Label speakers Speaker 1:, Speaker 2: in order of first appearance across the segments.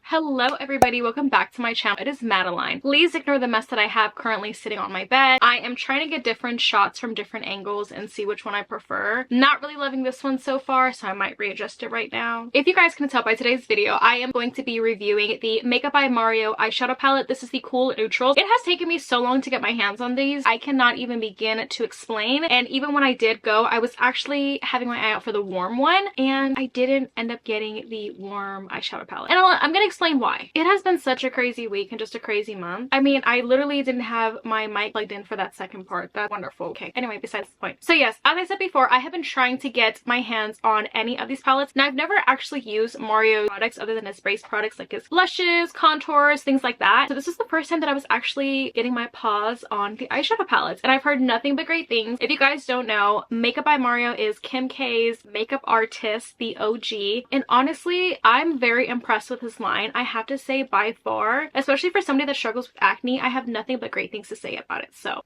Speaker 1: Hello everybody, welcome back to my channel. It is Madeline. Please ignore the mess that I have currently sitting on my bed. I am trying to get different shots from different angles and see which one I prefer. Not really loving this one so far, so I might readjust it right now. If you guys can tell by today's video, I am going to be reviewing the Makeup by Mario eyeshadow palette. This is the Cool Neutrals. It has taken me so long to get my hands on these. I cannot even begin to explain, and even when I did go, I was actually having my eye out for the warm one, and I didn't end up getting the warm eyeshadow palette. And I'm gonna explain why. It has been such a crazy week and just a crazy month. I mean, I literally didn't have my mic plugged in for that second part. That's wonderful. Okay, anyway, besides the point. So yes, as I said before, I have been trying to get my hands on any of these palettes. Now, I've never actually used Mario products other than his base products like his blushes, contours, things like that. So this is the first time that I was actually getting my paws on the eyeshadow palettes, and I've heard nothing but great things. If you guys don't know, Makeup by Mario is Kim K's makeup artist, the OG, and honestly, I'm very impressed with his line. I have to say, by far, especially for somebody that struggles with acne, I have nothing but great things to say about it. So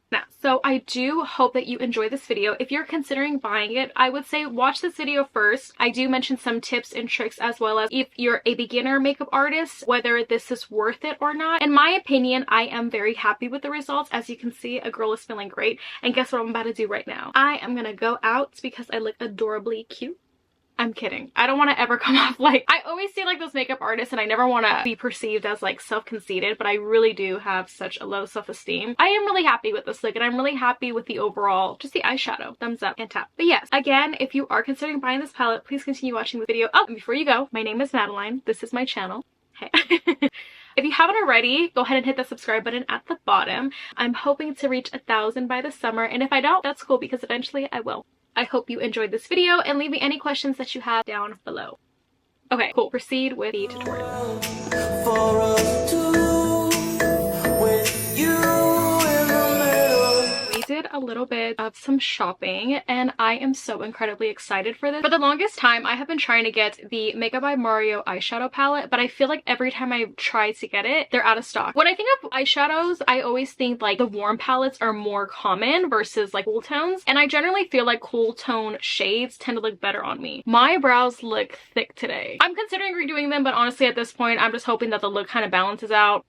Speaker 1: I do hope that you enjoy this video. If you're considering buying it, I would say watch this video first. I do mention some tips and tricks, as well as if you're a beginner makeup artist, whether this is worth it or not. In my opinion, I am very happy with the results. As you can see, a girl is feeling great. And guess what I'm about to do right now? I am gonna go out because I look adorably cute. I'm kidding. I don't want to ever come off like, I always see like those makeup artists, and I never want to be perceived as like self-conceited, but I really do have such a low self-esteem. I am really happy with this look, and I'm really happy with the overall, just the eyeshadow. Thumbs up and tap. But yes, again, if you are considering buying this palette, please continue watching the video. Oh, and before you go, my name is Madeline. This is my channel. Hey. If you haven't already, go ahead and hit the subscribe button at the bottom. I'm hoping to reach 1,000 by the summer, and if I don't, that's cool because eventually I will. I hope you enjoyed this video, and leave me any questions that you have down below. Okay, cool. Proceed with the tutorial. Did a little bit of some shopping, and I am so incredibly excited for this. For the longest time, I have been trying to get the Makeup by Mario eyeshadow palette, but I feel like every time I try to get it, they're out of stock. When I think of eyeshadows, I always think like the warm palettes are more common versus like cool tones, and I generally feel like cool tone shades tend to look better on me. My brows look thick today. I'm considering redoing them, but honestly at this point, I'm just hoping that the look kind of balances out.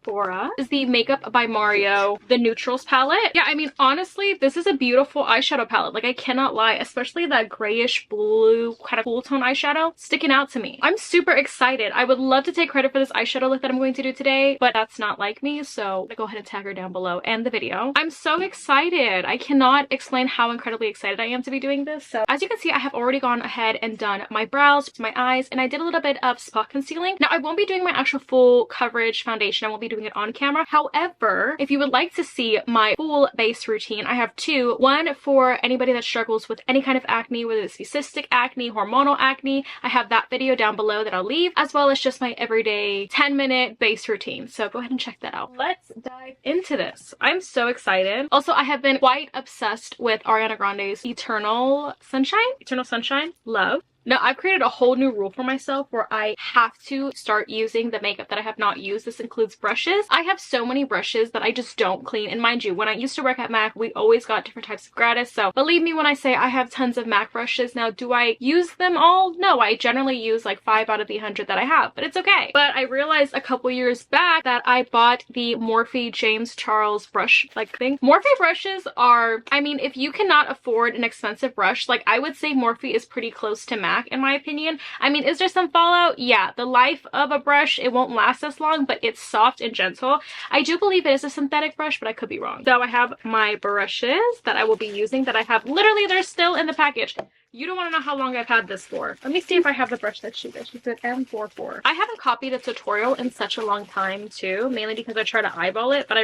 Speaker 1: For us is the Makeup by Mario, the Neutrals palette. Yeah, I mean, honestly, this is a beautiful eyeshadow palette. Like, I cannot lie, especially that grayish blue kind of cool tone eyeshadow sticking out to me. I'm super excited. I would love to take credit for this eyeshadow look that I'm going to do today, but that's not like me, so go ahead and tag her down below and the video. I'm so excited. I cannot explain how incredibly excited I am to be doing this. So as you can see, I have already gone ahead and done my brows, my eyes, and I did a little bit of spot concealing. Now, I won't be doing my actual full coverage foundation. I won't be doing it on camera. However, if you would like to see my full base routine, I have two. One for anybody that struggles with any kind of acne, whether it's cystic acne, hormonal acne. I have that video down below that I'll leave, as well as just my everyday 10-minute base routine. So go ahead and check that out. Let's dive into this. I'm so excited. Also, I have been quite obsessed with Ariana Grande's Eternal Sunshine. Love. Now, I've created a whole new rule for myself where I have to start using the makeup that I have not used. This includes brushes. I have so many brushes that I just don't clean. And mind you, when I used to work at MAC, we always got different types of gratis. So believe me when I say I have tons of MAC brushes. Now, do I use them all? No, I generally use like 5 out of the 100 that I have, but it's okay. But I realized a couple years back that I bought the Morphe James Charles brush like thing. Morphe brushes are, I mean, if you cannot afford an expensive brush, like I would say Morphe is pretty close to MAC in my opinion. I mean, is there some fallout? Yeah, the life of a brush, it won't last as long, but it's soft and gentle. I do believe it is a synthetic brush, but I could be wrong. So I have my brushes that I will be using that I have literally, they're still in the package. You don't want to know how long I've had this for. Let me see if I have the brush that she did. She said M44. I haven't copied a tutorial in such a long time too, mainly because I try to eyeball it, but I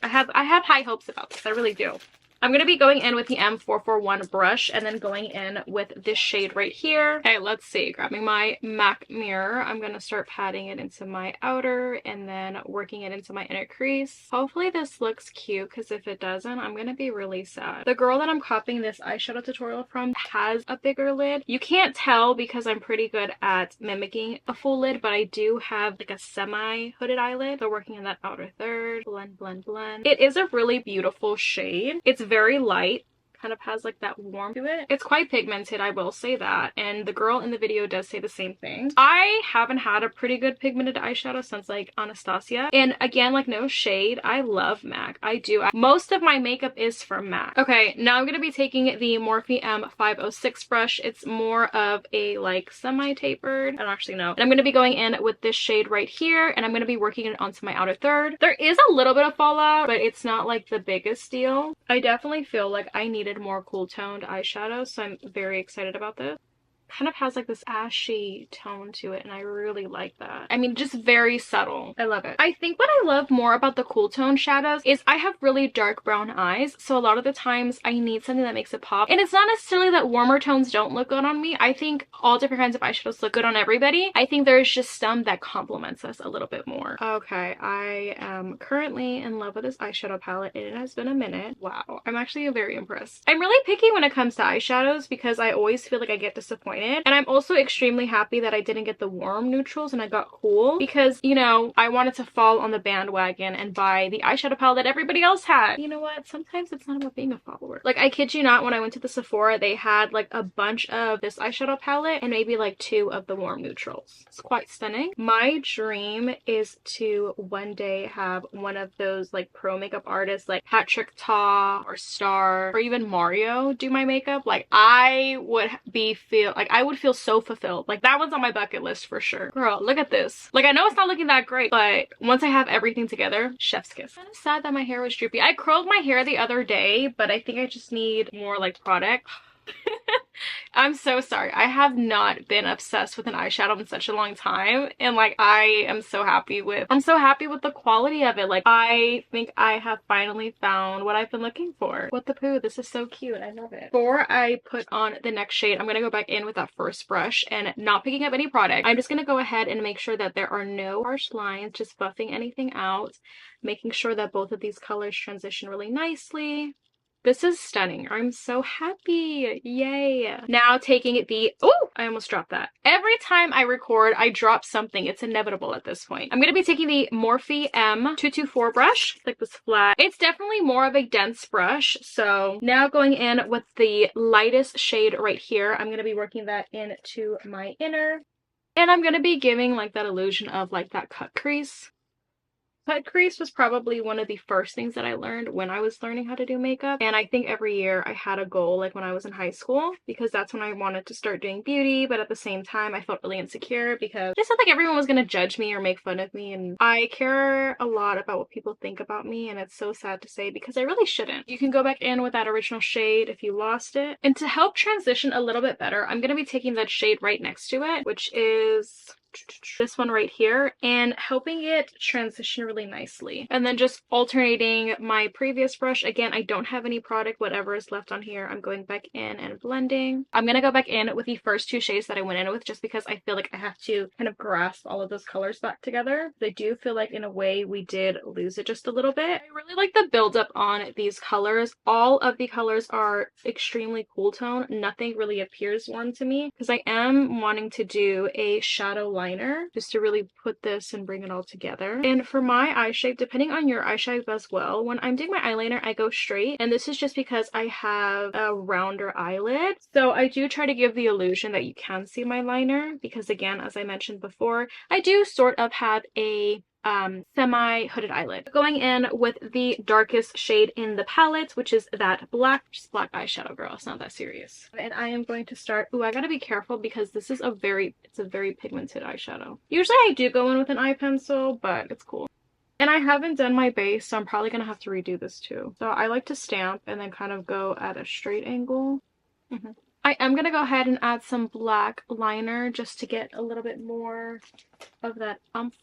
Speaker 1: have high hopes about this. I really do. I'm going to be going in with the M441 brush and then going in with this shade right here. Okay, let's see. Grabbing my MAC mirror, I'm going to start patting it into my outer and then working it into my inner crease. Hopefully this looks cute, because if it doesn't, I'm going to be really sad. The girl that I'm copying this eyeshadow tutorial from has a bigger lid. You can't tell because I'm pretty good at mimicking a full lid, but I do have like a semi-hooded eyelid. So working in that outer third, blend, blend, blend. It is a really beautiful shade. It's very light. kind of has like that warmth to it. It's quite pigmented, I will say that, and the girl in the video does say the same thing. I haven't had a pretty good pigmented eyeshadow since like Anastasia, and again, like no shade, I love MAC. I do. Most of my makeup is from MAC. Okay, now I'm gonna be taking the Morphe M506 brush. It's more of a like semi-tapered, I don't actually know, and I'm gonna be going in with this shade right here, and I'm gonna be working it onto my outer third. There is a little bit of fallout, but it's not like the biggest deal. I definitely feel like I needed more cool toned eyeshadow, so I'm very excited about this. Kind of has like this ashy tone to it, and I really like that. I mean, just very subtle. I love it. I think what I love more about the cool tone shadows is I have really dark brown eyes, so a lot of the times I need something that makes it pop. And it's not necessarily that warmer tones don't look good on me. I think all different kinds of eyeshadows look good on everybody. I think there's just some that complements us a little bit more. Okay, I am currently in love with this eyeshadow palette, and it has been a minute. Wow, I'm actually very impressed. I'm really picky when it comes to eyeshadows because I always feel like I get disappointed. And I'm also extremely happy that I didn't get the warm neutrals and I got cool, because, you know, I wanted to fall on the bandwagon and buy the eyeshadow palette that everybody else had. You know what? Sometimes it's not about being a follower. Like, I kid you not, when I went to the Sephora, they had like a bunch of this eyeshadow palette and maybe like 2 of the warm neutrals. It's quite stunning. My dream is to one day have one of those like pro makeup artists like Patrick Ta or Star or even Mario do my makeup. Like, I would feel so fulfilled. Like, that one's on my bucket list for sure. Girl, look at this. Like, I know it's not looking that great, but once I have everything together, chef's kiss. I'm kind of sad that my hair was droopy. I curled my hair the other day, but I think I just need more like product. I'm so sorry. I have not been obsessed with an eyeshadow in such a long time, and like I'm so happy with the quality of it. Like, I think I have finally found what I've been looking for. What the poo, this is so cute. I love it. Before I put on the next shade, I'm gonna go back in with that first brush and not picking up any product. I'm just gonna go ahead and make sure that there are no harsh lines, just buffing anything out, making sure that both of these colors transition really nicely. This is stunning. I'm so happy. Yay. Now taking the... Oh, I almost dropped that. Every time I record, I drop something. It's inevitable at this point. I'm going to be taking the Morphe M224 brush. It's like this flat. It's definitely more of a dense brush. So now going in with the lightest shade right here, I'm going to be working that into my inner. And I'm going to be giving like that illusion of like that cut crease. Cut crease was probably one of the first things that I learned when I was learning how to do makeup, and I think every year I had a goal like when I was in high school, because that's when I wanted to start doing beauty, but at the same time I felt really insecure because I just felt like everyone was gonna judge me or make fun of me, and I care a lot about what people think about me, and it's so sad to say because I really shouldn't. You can go back in with that original shade if you lost it, and to help transition a little bit better, I'm gonna be taking that shade right next to it, which is this one right here, and helping it transition really nicely, and then just alternating my previous brush. Again, I don't have any product. Whatever is left on here, I'm going back in and blending. I'm gonna go back in with the first 2 shades that I went in with, just because I feel like I have to kind of grasp all of those colors back together. I do feel like in a way we did lose it just a little bit. I really like the buildup on these colors. All of the colors are extremely cool tone. Nothing really appears warm to me, because I am wanting to do a shadow liner just to really put this and bring it all together. And for my eye shape, depending on your eye shape as well, when I'm doing my eyeliner, I go straight, and this is just because I have a rounder eyelid, so I do try to give the illusion that you can see my liner, because again, as I mentioned before, I do sort of have a semi-hooded eyelid. Going in with the darkest shade in the palette, which is that black, just black eyeshadow, girl. It's not that serious. And I am going to start... Ooh, I gotta be careful because this is a very pigmented eyeshadow. Usually I do go in with an eye pencil, but it's cool. And I haven't done my base, so I'm probably gonna have to redo this too. So I like to stamp and then kind of go at a straight angle. I am gonna go ahead and add some black liner just to get a little bit more of that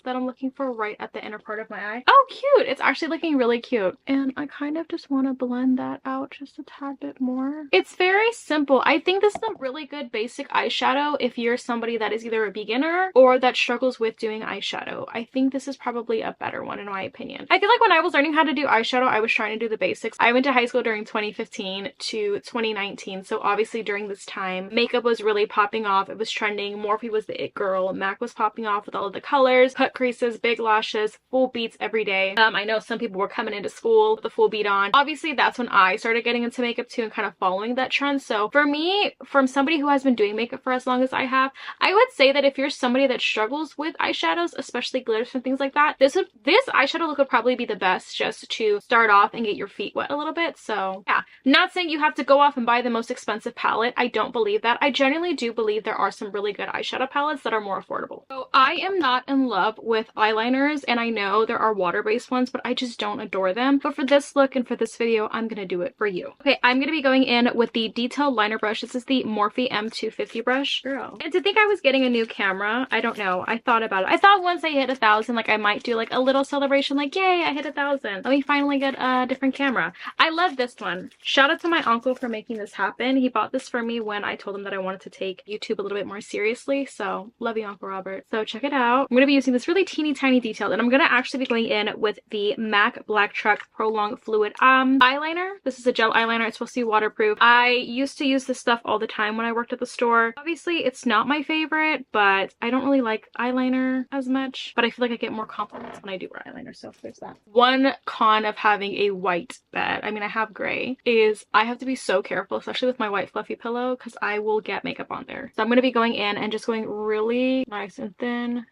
Speaker 1: that I'm looking for right at the inner part of my eye. Oh, cute! It's actually looking really cute. And I kind of just want to blend that out just a tad bit more. It's very simple. I think this is a really good basic eyeshadow if you're somebody that is either a beginner or that struggles with doing eyeshadow. I think this is probably a better one in my opinion. I feel like when I was learning how to do eyeshadow, I was trying to do the basics. I went to high school during 2015 to 2019, so obviously during during this time. Makeup was really popping off. It was trending. Morphe was the it girl. MAC was popping off with all of the colors, cut creases, big lashes, full beats every day. I know some people were coming into school with the full beat on. Obviously, that's when I started getting into makeup too and kind of following that trend. So for me, from somebody who has been doing makeup for as long as I have, I would say that if you're somebody that struggles with eyeshadows, especially glitters and things like that, this eyeshadow look would probably be the best just to start off and get your feet wet a little bit. So yeah, not saying you have to go off and buy the most expensive palette. I don't believe that. I genuinely do believe there are some really good eyeshadow palettes that are more affordable. So I am not in love with eyeliners, and I know there are water-based ones, but I just don't adore them. But for this look and for this video, I'm gonna do it for you. Okay, I'm gonna be going in with the detail liner brush. This is the Morphe M250 brush. Girl. And to think I was getting a new camera, I don't know. I thought about it. I thought once I hit 1,000, like I might do like a little celebration, like yay, I hit 1,000. Let me finally get a different camera. I love this one. Shout out to my uncle for making this happen. He bought this for me when I told him that I wanted to take YouTube a little bit more seriously. So love you, Uncle Robert. So check it out. I'm gonna be using this really teeny tiny detail, and I'm gonna actually be going in with the MAC Black Truck Prolong Fluid eyeliner. This is a gel eyeliner. It's supposed to be waterproof. I used to use this stuff all the time when I worked at the store. Obviously, it's not my favorite, but I don't really like eyeliner as much, but I feel like I get more compliments when I do wear eyeliner, so there's that. One con of having a white bed, I mean I have gray, is I have to be so careful, especially with my white fluffy pillow, because I will get makeup on there. So I'm going to be going in and just going really nice and thin.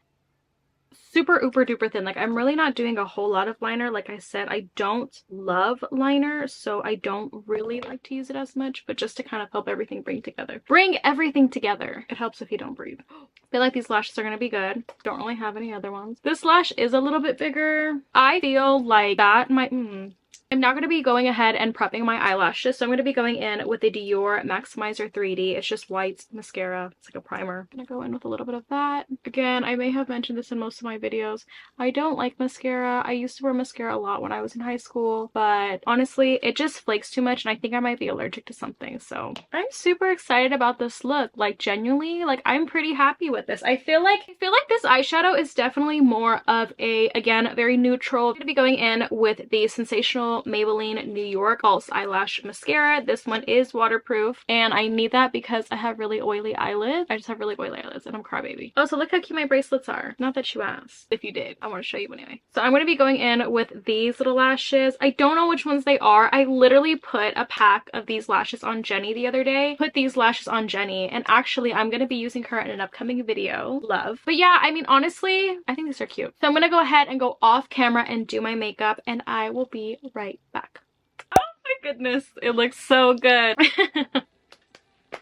Speaker 1: Super uber duper thin. Like, I'm really not doing a whole lot of liner. Like I said, I don't love liner, so I don't really like to use it as much, but just to kind of help everything bring everything together. It helps if you don't breathe. I feel like these lashes are gonna be good. Don't really have any other ones. This lash is a little bit bigger. I feel like that might I'm now going to be going ahead and prepping my eyelashes. So I'm going to be going in with the Dior Maximizer 3D. It's just white mascara. It's like a primer. I'm going to go in with a little bit of that. Again, I may have mentioned this in most of my videos. I don't like mascara. I used to wear mascara a lot when I was in high school, but honestly, it just flakes too much and I think I might be allergic to something. So I'm super excited about this look. Like, genuinely, like, I'm pretty happy with this. I feel like this eyeshadow is definitely more of a, again, very neutral. I'm going to be going in with the Sensational Maybelline New York False Eyelash Mascara. This one is waterproof, and I need that because I have really oily eyelids. I just have really oily eyelids, and I'm a crybaby. Oh, so look how cute my bracelets are. Not that you asked. If you did, I want to show you anyway. So I'm going to be going in with these little lashes. I don't know which ones they are. I literally put a pack of these lashes on Jenny the other day. Put these lashes on Jenny, and actually I'm going to be using her in an upcoming video. Love. But yeah, I mean, honestly, I think these are cute. So I'm going to go ahead and go off camera and do my makeup, and I will be right back. Oh my goodness, it looks so good.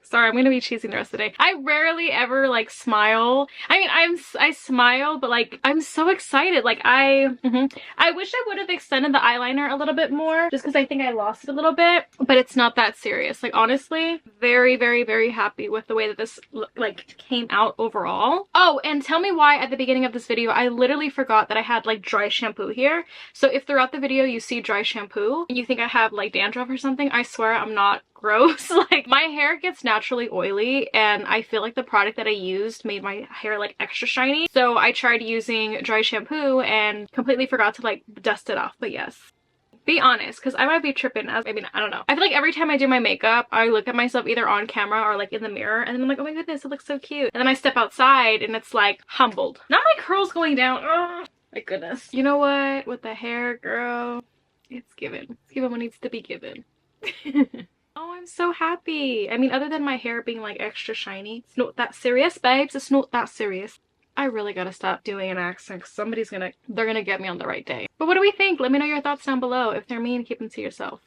Speaker 1: Sorry, I'm gonna be cheesing the rest of the day. I rarely ever like smile. I mean, I smile, but like I'm so excited. Like I wish I would have extended the eyeliner a little bit more, just because I think I lost it a little bit, but it's not that serious. Like, honestly, very, very, very happy with the way that this like came out overall. Oh, and tell me why at the beginning of this video I literally forgot that I had like dry shampoo here. So if throughout the video you see dry shampoo and you think I have like dandruff or something, I swear I'm not gross. Like, my hair gets naturally oily, and I feel like the product that I used made my hair like extra shiny. So I tried using dry shampoo and completely forgot to like dust it off. But yes, be honest, because I might be tripping. I mean, I don't know. I feel like every time I do my makeup, I look at myself either on camera or like in the mirror, and then I'm like, oh my goodness, it looks so cute. And then I step outside and it's like humbled. Not my curls going down. Oh my goodness. You know what? With the hair, girl, it's given. It's given what needs to be given. Oh, I'm so happy. I mean, other than my hair being like extra shiny, it's not that serious, babes. It's not that serious. I really gotta stop doing an accent because they're gonna get me on the right day. But what do we think? Let me know your thoughts down below. If they're mean, keep them to yourself.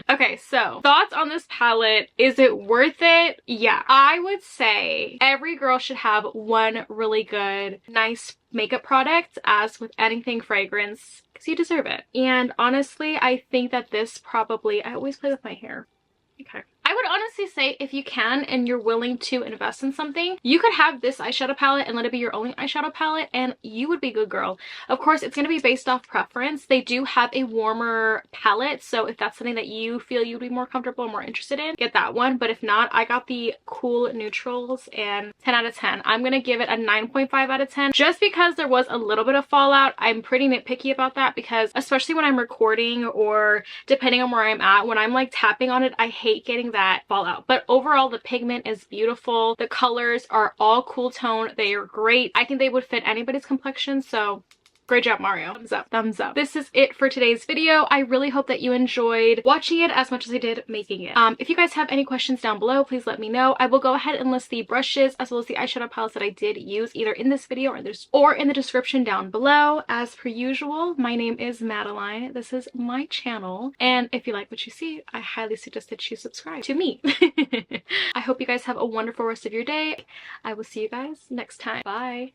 Speaker 1: Okay, so thoughts on this palette. Is it worth it? Yeah, I would say every girl should have one really good, nice makeup product, as with anything fragrance, because you deserve it. And honestly, I think that this probably, I always play with my hair. Okay. I would honestly say if you can and you're willing to invest in something, you could have this eyeshadow palette and let it be your only eyeshadow palette and you would be good girl. Of course, it's going to be based off preference. They do have a warmer palette, so if that's something that you feel you'd be more comfortable and more interested in, get that one. But if not, I got the cool neutrals and 10 out of 10. I'm going to give it a 9.5 out of 10 just because there was a little bit of fallout. I'm pretty nitpicky about that because especially when I'm recording or depending on where I'm at, when I'm like tapping on it, I hate getting that that fall out. But overall, the pigment is beautiful. The colors are all cool tone. They are great. I think they would fit anybody's complexion, so great job, Mario. Thumbs up, thumbs up. This is it for today's video. I really hope that you enjoyed watching it as much as I did making it. If you guys have any questions down below, please let me know. I will go ahead and list the brushes as well as the eyeshadow palettes that I did use either in this video or in the description down below. As per usual, my name is Madeline. This is my channel. And if you like what you see, I highly suggest that you subscribe to me. I hope you guys have a wonderful rest of your day. I will see you guys next time. Bye.